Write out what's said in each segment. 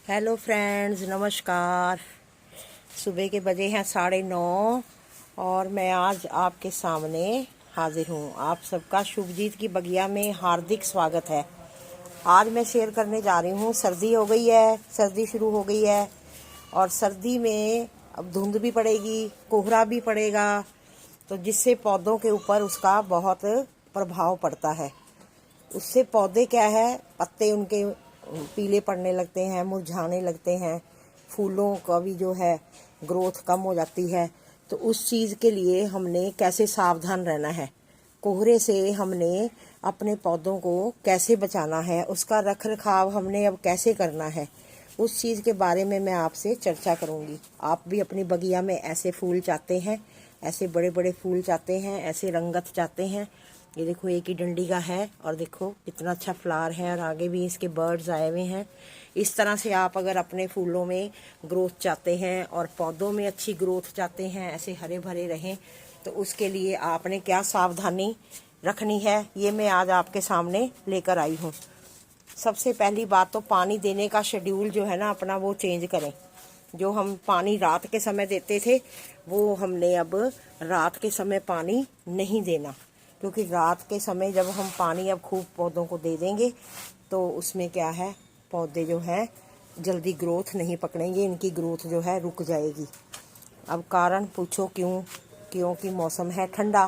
Hello friends, नमस्कार। सुबह के बजे हैं 9:30 और मैं आज आपके सामने हाजिर हूँ। आप सबका शुभजीत की बगिया में हार्दिक स्वागत है। आज मैं शेयर करने जा रही हूँ। सर्दी हो गई है, सर्दी शुरू हो गई है और सर्दी में अब धुंध भी पड़ेगी, कोहरा भी पड़ेगा, तो जिससे पौधों के ऊपर उसका बहुत प्रभाव पड़ता है। उससे पौधे क्या है, पत्ते उनके पीले पड़ने लगते हैं, मुरझाने लगते हैं, फूलों का भी जो है ग्रोथ कम हो जाती है। तो उस चीज़ के लिए हमने कैसे सावधान रहना है, कोहरे से हमने अपने पौधों को कैसे बचाना है, उसका रख रखाव हमने अब कैसे करना है, उस चीज़ के बारे में मैं आपसे चर्चा करूंगी। आप भी अपनी बगिया में ऐसे फूल चाहते हैं, ऐसे बड़े बड़े फूल चाहते हैं, ऐसे रंगत चाहते हैं। ये देखो एक ही डंडी का है और देखो कितना अच्छा फ्लावर है और आगे भी इसके बर्ड्स आए हुए हैं। इस तरह से आप अगर अपने फूलों में ग्रोथ चाहते हैं और पौधों में अच्छी ग्रोथ चाहते हैं, ऐसे हरे भरे रहें, तो उसके लिए आपने क्या सावधानी रखनी है, ये मैं आज आपके सामने लेकर आई हूँ। सबसे पहली बात तो पानी देने का शेड्यूल जो है ना अपना, वो चेंज करें। जो हम पानी रात के समय देते थे, वो हमने अब रात के समय पानी नहीं देना, क्योंकि रात के समय जब हम पानी अब खूब पौधों को दे देंगे तो उसमें क्या है, पौधे जो है जल्दी ग्रोथ नहीं पकड़ेंगे, इनकी ग्रोथ जो है रुक जाएगी। अब कारण पूछो क्यों? क्योंकि मौसम है ठंडा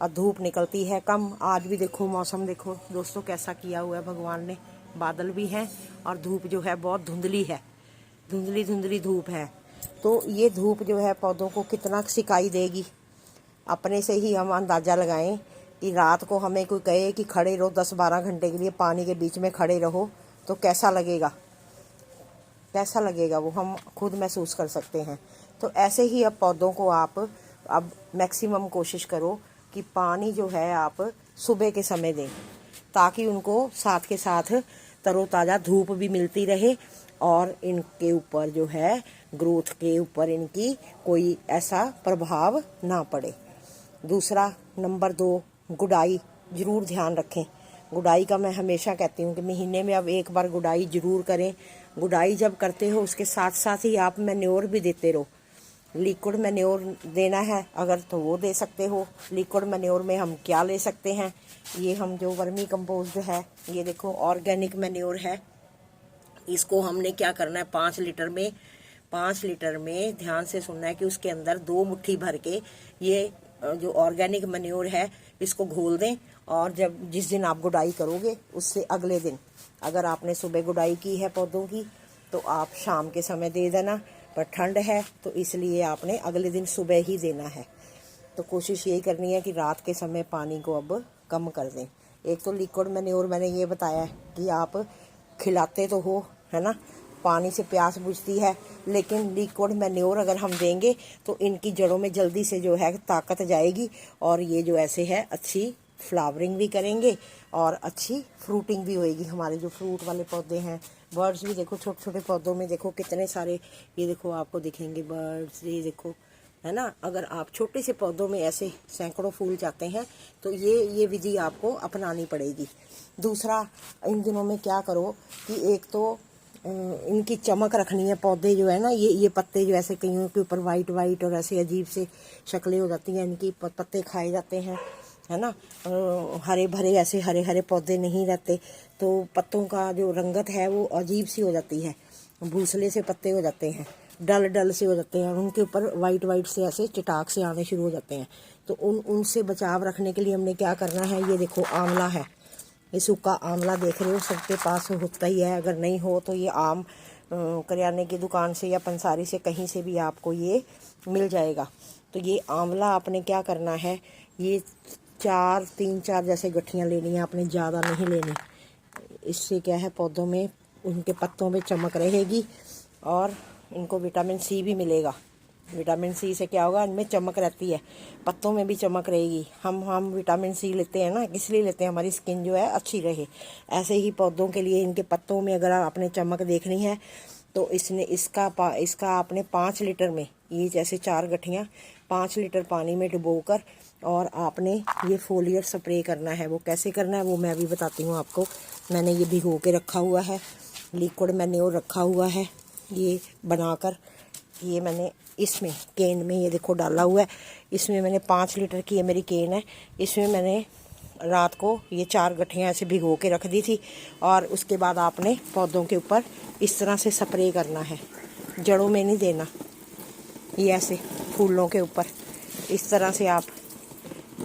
और धूप निकलती है कम। आज भी देखो मौसम, देखो दोस्तों कैसा किया हुआ है भगवान ने, बादल भी हैं और धूप जो है बहुत धुंधली है, धुंधली धुंधली धूप है। तो ये धूप जो है पौधों को कितना सिकाई देगी, अपने से ही हम अंदाज़ा लगाएं कि रात को हमें कोई कहे कि खड़े रहो 10-12 घंटे के लिए पानी के बीच में खड़े रहो, तो कैसा लगेगा, कैसा लगेगा वो हम खुद महसूस कर सकते हैं। तो ऐसे ही अब पौधों को आप अब मैक्सिमम कोशिश करो कि पानी जो है आप सुबह के समय दें, ताकि उनको साथ के साथ तरोताज़ा धूप भी मिलती रहे और इनके ऊपर जो है ग्रोथ के ऊपर इनकी कोई ऐसा प्रभाव ना पड़े। दूसरा, नंबर 2, गुड़ाई ज़रूर ध्यान रखें। गुड़ाई का मैं हमेशा कहती हूँ कि महीने में अब एक बार गुड़ाई ज़रूर करें। गुड़ाई जब करते हो उसके साथ साथ ही आप मैन्योर भी देते रहो। लिक्विड मैन्योर देना है अगर तो वो दे सकते हो। लिक्विड मैन्योर में हम क्या ले सकते हैं, ये हम जो वर्मी कंपोस्ट है, ये देखो ऑर्गेनिक मैन्योर है। इसको हमने क्या करना है, 5 लीटर में ध्यान से सुनना है कि उसके अंदर 2 मुट्ठी भर के ये जो ऑर्गेनिक मैन्योर है इसको घोल दें। और जब जिस दिन आप गुड़ाई करोगे उससे अगले दिन, अगर आपने सुबह गुड़ाई की है पौधों की, तो आप शाम के समय दे देना। पर ठंड है तो इसलिए आपने अगले दिन सुबह ही देना है। तो कोशिश यही करनी है कि रात के समय पानी को अब कम कर दें। एक तो लिक्विड मैन्योर मैंने ये बताया है कि आप खिलाते तो हो, है ना, पानी से प्यास बुझती है, लेकिन लिक्विड मैन्योर अगर हम देंगे तो इनकी जड़ों में जल्दी से जो है ताकत जाएगी और ये जो ऐसे है अच्छी फ्लावरिंग भी करेंगे और अच्छी फ्रूटिंग भी होएगी। हमारे जो फ्रूट वाले पौधे हैं, बर्ड्स भी देखो छोटे छोटे पौधों में देखो कितने सारे, ये देखो आपको दिखेंगे बर्ड्स, ये देखो, है ना। अगर आप छोटे से पौधों में ऐसे सैकड़ों फूल चाहते हैं तो ये विधि आपको अपनानी पड़ेगी। दूसरा, इन दिनों में क्या करो कि एक तो इनकी चमक रखनी है। पौधे जो है ना, ये पत्ते जो ऐसे कईयों के ऊपर वाइट वाइट और ऐसे अजीब से शक्लें हो जाती हैं, इनकी पत्ते खाए जाते हैं, है ना। हरे भरे ऐसे हरे हरे पौधे नहीं रहते, तो पत्तों का जो रंगत है वो अजीब सी हो जाती है, भूसले से पत्ते हो जाते हैं, डल डल से हो जाते हैं, उनके ऊपर वाइट वाइट से ऐसे चटाक से आने शुरू हो जाते हैं। तो उनसे बचाव रखने के लिए हमने क्या करना है, ये देखो आंवला है, ये सूखा आंवला देख रहे हो, सबके पास होता ही है। अगर नहीं हो तो ये आम करियाने की दुकान से या पंसारी से कहीं से भी आपको ये मिल जाएगा। तो ये आंवला आपने क्या करना है, ये 3-4 जैसे गठियाँ लेनी है आपने, ज़्यादा नहीं लेनी। इससे क्या है, पौधों में उनके पत्तों में चमक रहेगी और इनको विटामिन सी भी मिलेगा। विटामिन सी से क्या होगा, इनमें चमक रहती है, पत्तों में भी चमक रहेगी। हम विटामिन सी लेते हैं ना, इसलिए लेते हैं हमारी स्किन जो है अच्छी रहे। ऐसे ही पौधों के लिए इनके पत्तों में अगर आपने चमक देखनी है तो इसका आपने 5 लीटर में, ये जैसे 4 गठियाँ 5 लीटर पानी में डुबोकर और आपने ये फोलियर स्प्रे करना है। वो कैसे करना है वो मैं भी बताती हूँ आपको। मैंने ये भिगो के रखा हुआ है, लिक्विड मैन्योर रखा हुआ है ये बनाकर ये मैंने इसमें केन में ये देखो डाला हुआ है। इसमें मैंने 5 लीटर की ये मेरी केन है। इसमें मैंने रात को ये 4 गठियाँ ऐसे भिगो के रख दी थी। और उसके बाद आपने पौधों के ऊपर इस तरह से स्प्रे करना है, जड़ों में नहीं देना। ये ऐसे फूलों के ऊपर इस तरह से आप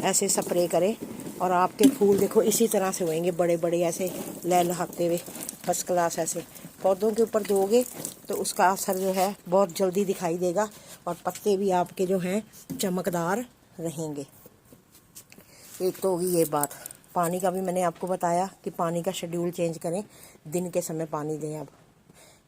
ऐसे स्प्रे करें और आपके फूल देखो इसी तरह से होंगे, बड़े बड़े ऐसे लहलहाते हुए फर्स्ट क्लास। ऐसे पौधों के ऊपर दोगे तो उसका असर जो है बहुत जल्दी दिखाई देगा और पत्ते भी आपके जो हैं चमकदार रहेंगे। एक तो होगी ये बात। पानी का भी मैंने आपको बताया कि पानी का शेड्यूल चेंज करें, दिन के समय पानी दें। अब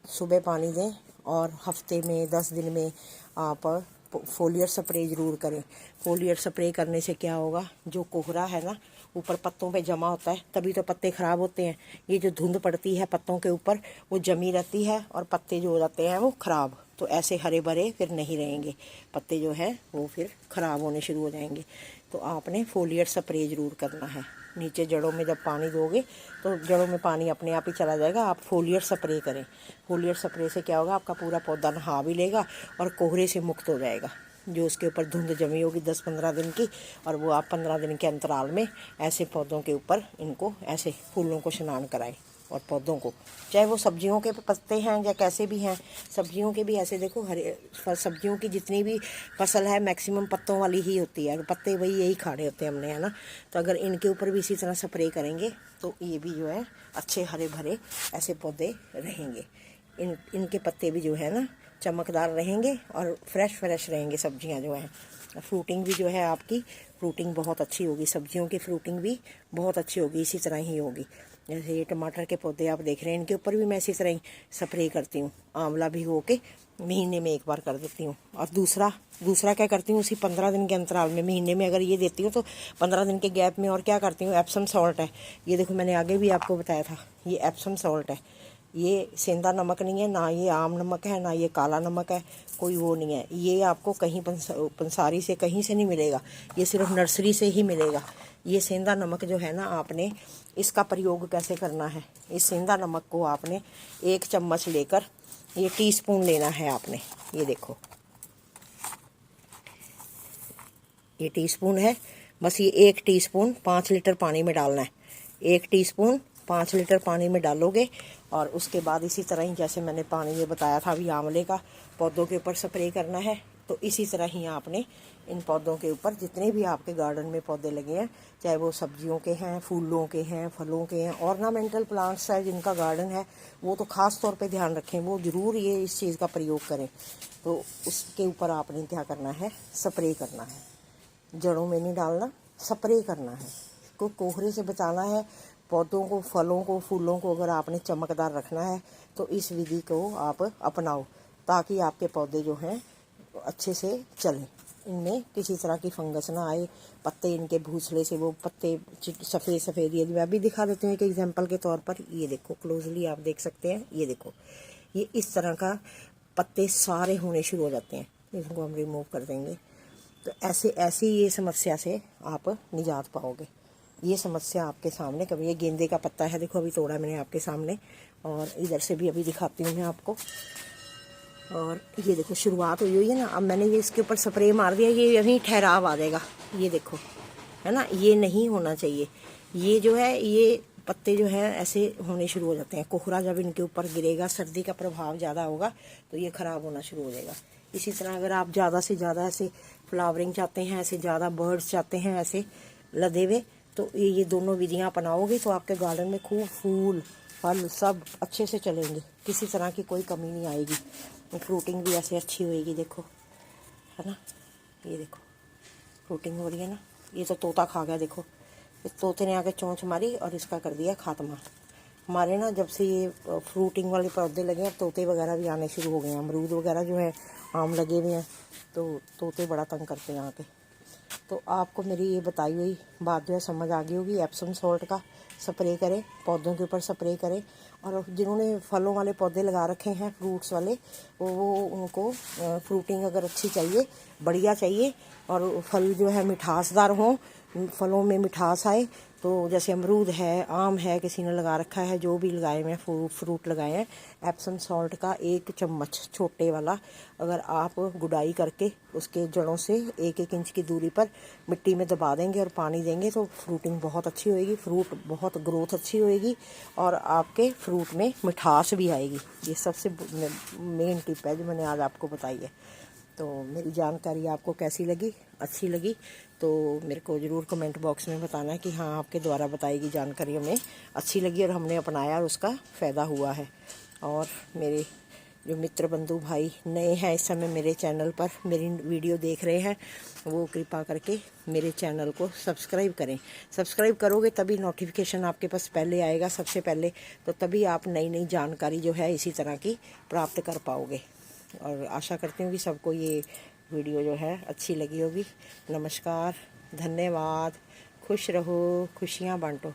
सुबह पानी दें और हफ्ते में 10 दिन में आप फोलियर स्प्रे ज़रूर करें। फोलियर स्प्रे करने से क्या होगा, जो कोहरा है ना ऊपर पत्तों पे जमा होता है, तभी तो पत्ते ख़राब होते हैं। ये जो धुंध पड़ती है पत्तों के ऊपर वो जमी रहती है और पत्ते जो हो जाते हैं वो ख़राब। तो ऐसे हरे भरे फिर नहीं रहेंगे पत्ते, जो है वो फिर ख़राब होने शुरू हो जाएंगे। तो आपने फोलियर स्प्रे ज़रूर करना है। नीचे जड़ों में जब पानी दोगे तो जड़ों में पानी अपने आप ही चला जाएगा। आप फोलियर स्प्रे करें। फोलियर स्प्रे से क्या होगा, आपका पूरा पौधा नहा भी लेगा और कोहरे से मुक्त हो जाएगा। जो उसके ऊपर धुंध जमी होगी 10-15 दिन की, और वो आप 15 दिन के अंतराल में ऐसे पौधों के ऊपर इनको ऐसे फूलों को स्नान कराएं। और पौधों को, चाहे वो सब्जियों के पत्ते हैं या कैसे भी हैं, सब्जियों के भी ऐसे देखो, हरे सब्जियों की जितनी भी फसल है मैक्सिमम पत्तों वाली ही होती है। पत्ते वही यही खाने होते हैं हमने, है ना। तो अगर इनके ऊपर भी इसी तरह स्प्रे करेंगे तो ये भी जो है अच्छे हरे भरे ऐसे पौधे रहेंगे। इनके पत्ते भी जो है ना चमकदार रहेंगे और फ्रेश रहेंगे। सब्जियां जो हैं, फ्रूटिंग भी जो है आपकी फ्रूटिंग बहुत अच्छी होगी। सब्जियों की फ्रूटिंग भी बहुत अच्छी होगी, इसी तरह ही होगी। जैसे ये टमाटर के पौधे आप देख रहे हैं, इनके ऊपर भी मैं इसी तरह ही स्प्रे करती हूँ। आंवला भिगो के महीने में एक बार कर देती हूँ। और दूसरा क्या करती हूँ, उसी 15 दिन के अंतराल में, महीने में अगर ये देती हूँ तो 15 दिन के गैप में और क्या करती हूँ, एप्सम सॉल्ट है। ये देखो मैंने आगे भी आपको बताया था, ये एप्सम सॉल्ट है। ये सेंधा नमक नहीं है, ना ये आम नमक है, ना ये काला नमक है, कोई वो नहीं है। ये आपको कहीं पंसारी से कहीं से नहीं मिलेगा, ये सिर्फ नर्सरी से ही मिलेगा। ये सेंधा नमक जो है ना, आपने इसका प्रयोग कैसे करना है, इस सेंधा नमक को आपने 1 चम्मच लेकर, ये टीस्पून लेना है आपने। ये देखो ये टीस्पून है, बस ये 1 टीस्पून 5 लीटर पानी में डालना है। 1 टीस्पून 5 लीटर पानी में डालोगे और उसके बाद इसी तरह ही जैसे मैंने पानी ये बताया था अभी आंवले का, पौधों के ऊपर स्प्रे करना है। तो इसी तरह ही आपने इन पौधों के ऊपर जितने भी आपके गार्डन में पौधे लगे हैं, चाहे वो सब्जियों के हैं, फूलों के हैं, फलों के हैं, ऑर्नामेंटल प्लांट्स है जिनका गार्डन है, वो तो ख़ास तौर पे ध्यान रखें, वो ज़रूर ये इस चीज़ का प्रयोग करें। तो उसके ऊपर आपने क्या करना है, स्प्रे करना है। जड़ों में नहीं डालना, स्प्रे करना है। इसको कोहरे से बचाना है। पौधों को, फलों को, फूलों को अगर आपने चमकदार रखना है तो इस विधि को आप अपनाओ, ताकि आपके पौधे जो हैं अच्छे से चलें, इनमें किसी तरह की फंगस ना आए। पत्ते इनके भूसले से वो पत्ते सफ़ेद ये मैं भी दिखा देती हूँ एक एग्जांपल के तौर पर। ये देखो क्लोजली आप देख सकते हैं, ये देखो ये इस तरह का पत्ते सारे होने शुरू हो जाते हैं। इनको हम रिमूव कर देंगे। तो ऐसी ये समस्या से आप निजात पाओगे। ये समस्या आपके सामने, कभी ये गेंदे का पत्ता है, देखो अभी तोड़ा मैंने आपके सामने, और इधर से भी अभी दिखाती हूँ मैं आपको। और ये देखो शुरुआत हुई है ना, अब मैंने ये इसके ऊपर स्प्रे मार दिया, ये यहीं ठहराव आ जाएगा। ये देखो, है ना, ये नहीं होना चाहिए। ये जो है, ये पत्ते जो है ऐसे होने शुरू हो जाते हैं। कोहरा जब इनके ऊपर गिरेगा, सर्दी का प्रभाव ज़्यादा होगा तो ये ख़राब होना शुरू हो जाएगा। इसी तरह अगर आप ज़्यादा से ज़्यादा ऐसे फ्लावरिंग चाहते हैं, ऐसे ज़्यादा बर्ड्स चाहते हैं ऐसे लदे हुए, तो ये दोनों विधियां अपनाओगे तो आपके गार्डन में खूब फूल फल सब अच्छे से चलेंगे, किसी तरह की कोई कमी नहीं आएगी। फ्रूटिंग भी ऐसे अच्छी होएगी, देखो, है ना। ये देखो फ्रूटिंग हो रही है ना। ये तो तोता खा गया, देखो इस तोते ने आके चोंच मारी और इसका कर दिया खात्मा। हमारे ना जब से ये फ्रूटिंग वाले पौधे लगे हैं, तोते वगैरह भी आने शुरू हो गए हैं। अमरूद वगैरह जो है, आम लगे हुए हैं, तो तोते बड़ा तंग करते हैं यहाँ पे। तो आपको मेरी ये बताई हुई बात जो है समझ आ गई होगी। एप्सम सॉल्ट का स्प्रे करें, पौधों के ऊपर स्प्रे करें। और जिन्होंने फलों वाले पौधे लगा रखे हैं, फ्रूट्स वाले, वो उनको फ्रूटिंग अगर अच्छी चाहिए, बढ़िया चाहिए, और फल जो है मिठासदार हों, फलों में मिठास आए, तो जैसे अमरूद है, आम है, किसी ने लगा रखा है, जो भी लगाए हैं फ्रूट लगाए हैं, एप्सम सॉल्ट का 1 चम्मच छोटे वाला अगर आप गुडाई करके उसके जड़ों से 1-1 इंच की दूरी पर मिट्टी में दबा देंगे और पानी देंगे तो फ्रूटिंग बहुत अच्छी होएगी, फ्रूट बहुत ग्रोथ अच्छी होएगी और आपके फ्रूट में मिठास भी आएगी। ये सबसे मेन टिप है जो मैंने आज आपको बताई है। तो मेरी जानकारी आपको कैसी लगी, अच्छी लगी तो मेरे को ज़रूर कमेंट बॉक्स में बताना है कि हाँ आपके द्वारा बताई गई जानकारी हमें अच्छी लगी और हमने अपनाया और उसका फ़ायदा हुआ है। और मेरे जो मित्र बंधु भाई नए हैं इस समय मेरे चैनल पर मेरी वीडियो देख रहे हैं, वो कृपा करके मेरे चैनल को सब्सक्राइब करें। सब्सक्राइब करोगे तभी नोटिफिकेशन आपके पास पहले आएगा, सबसे पहले, तो तभी आप नई नई जानकारी जो है इसी तरह की प्राप्त कर पाओगे। और आशा करती हूँ कि सबको ये वीडियो जो है अच्छी लगी होगी। नमस्कार, धन्यवाद, खुश रहो, खुशियाँ बांटो।